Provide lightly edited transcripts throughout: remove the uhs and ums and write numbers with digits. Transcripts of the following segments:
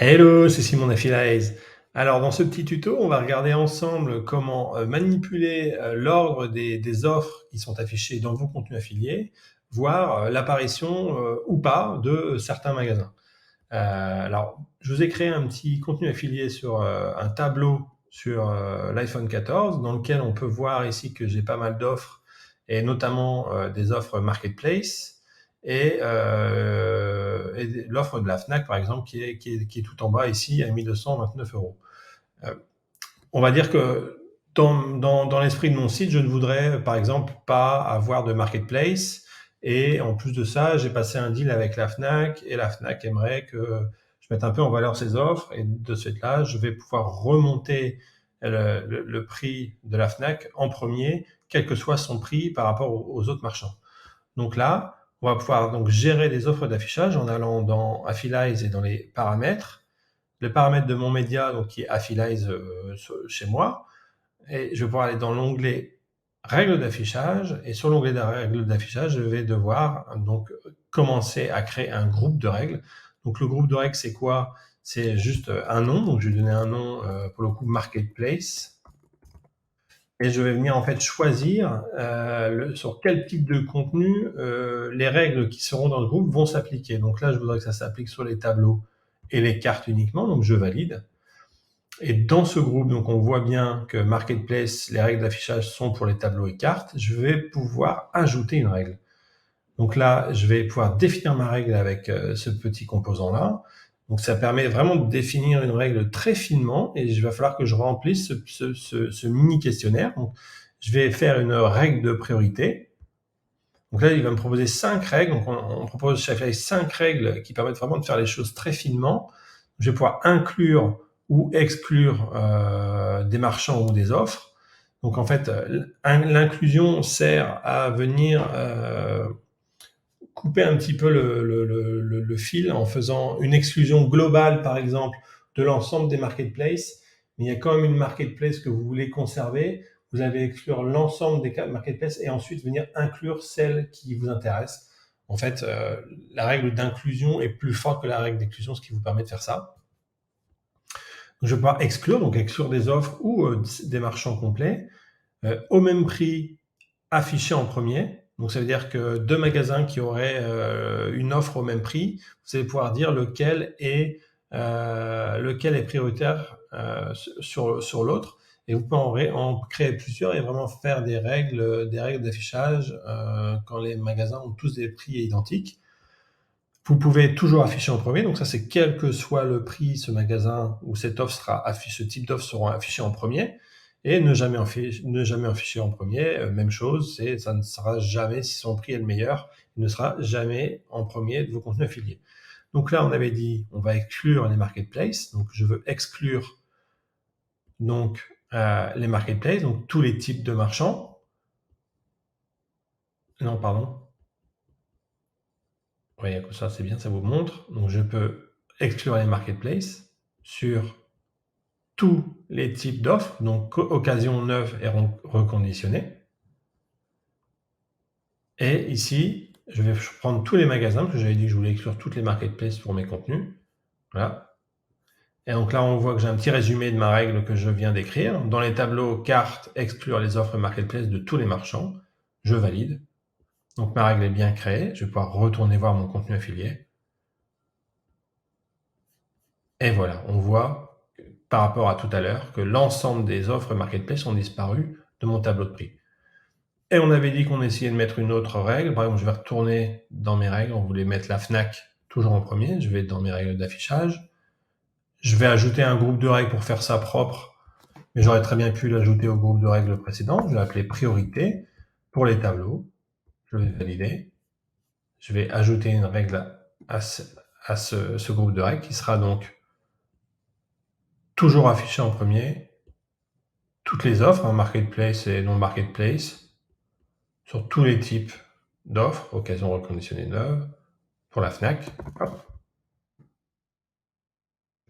Hello, c'est Simon d'Affiliate. Alors dans ce petit tuto, on va regarder ensemble comment manipuler l'ordre des offres qui sont affichées dans vos contenus affiliés, voire l'apparition ou pas de certains magasins. Alors, je vous ai créé un petit contenu affilié sur un tableau sur l'iPhone 14, dans lequel on peut voir ici que j'ai pas mal d'offres, et notamment des offres Marketplace, et l'offre de la Fnac, par exemple, qui est tout en bas ici, à 1229 €. Euh, on va dire que dans l'esprit de mon site, je ne voudrais, par exemple, pas avoir de Marketplace, et en plus de ça, j'ai passé un deal avec la Fnac, et la Fnac aimerait que je mette un peu en valeur ses offres, et de ce fait-là, je vais pouvoir remonter le prix de la Fnac en premier, quel que soit son prix par rapport aux autres marchands. Donc là, on va pouvoir donc gérer les offres d'affichage en allant dans Affiliate et dans les paramètres. Le paramètre de mon média, donc qui est Affiliate chez moi, et je vais pouvoir aller dans l'onglet règles d'affichage, et sur l'onglet de règles d'affichage, je vais devoir donc commencer à créer un groupe de règles. Donc le groupe de règles, c'est quoi? C'est juste un nom, donc je vais donner un nom pour le coup Marketplace, et je vais venir en fait choisir sur quel type de contenu les règles qui seront dans le groupe vont s'appliquer. Donc là, je voudrais que ça s'applique sur les tableaux et les cartes uniquement, donc je valide. Et dans ce groupe, donc on voit bien que Marketplace, les règles d'affichage sont pour les tableaux et cartes. Je vais pouvoir ajouter une règle. Donc là, je vais pouvoir définir ma règle avec ce petit composant-là. Donc ça permet vraiment de définir une règle très finement, et il va falloir que je remplisse ce mini questionnaire. Donc, je vais faire une règle de priorité. Donc là, il va me proposer 5 règles. Donc on propose chaque fois 5 règles qui permettent vraiment de faire les choses très finement. Je vais pouvoir inclure ou exclure des marchands ou des offres. Donc en fait, l'inclusion sert à venir couper un petit peu le fil en faisant une exclusion globale, par exemple, de l'ensemble des marketplaces. Mais il y a quand même une marketplace que vous voulez conserver. Vous allez exclure l'ensemble des marketplaces et ensuite venir inclure celle qui vous intéresse. En fait, la règle d'inclusion est plus forte que la règle d'exclusion, ce qui vous permet de faire ça. Je vais pouvoir exclure, donc exclure des offres ou des marchands complets au même prix affiché en premier. Donc ça veut dire que deux magasins qui auraient une offre au même prix, vous allez pouvoir dire lequel est prioritaire sur l'autre. Et vous pouvez en créer plusieurs et vraiment faire des règles d'affichage quand les magasins ont tous des prix identiques. Vous pouvez toujours afficher en premier, donc ça c'est quel que soit le prix, ce magasin ou cette offre ce type d'offre seront affichés en premier. Et ne jamais afficher en premier, même chose, ça ne sera jamais, si son prix est le meilleur, il ne sera jamais en premier de vos contenus affiliés. Donc là, on avait dit, on va exclure les marketplaces, donc je veux exclure donc les marketplaces, donc tous les types de marchands. Non, pardon. Oui, ça c'est bien, ça vous montre. Donc je peux exclure les marketplaces sur tous les types d'offres, donc occasion neuve et reconditionnée. Et ici, je vais prendre tous les magasins, parce que j'avais dit que je voulais exclure toutes les marketplaces pour mes contenus. Voilà. Et donc là, on voit que j'ai un petit résumé de ma règle que je viens d'écrire. Dans les tableaux cartes, exclure les offres marketplace de tous les marchands. Je valide. Donc ma règle est bien créée. Je vais pouvoir retourner voir mon contenu affilié. Et voilà, on voit, par rapport à tout à l'heure, que l'ensemble des offres marketplace ont disparu de mon tableau de prix. Et on avait dit qu'on essayait de mettre une autre règle. Par exemple, je vais retourner dans mes règles. On voulait mettre la Fnac toujours en premier. Je vais dans mes règles d'affichage. Je vais ajouter un groupe de règles pour faire ça propre, mais j'aurais très bien pu l'ajouter au groupe de règles précédent. Je vais appeler priorité pour les tableaux. Je vais valider. Je vais ajouter une règle à ce groupe de règles qui sera donc toujours affiché en premier. Toutes les offres, marketplace et non marketplace, sur tous les types d'offres, occasion reconditionnée neuve, pour la Fnac. Hop.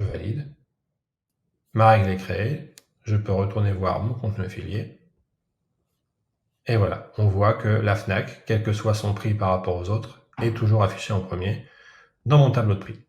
Je valide. Ma règle est créée. Je peux retourner voir mon contenu affilié. Et voilà, on voit que la Fnac, quel que soit son prix par rapport aux autres, est toujours affichée en premier dans mon tableau de prix.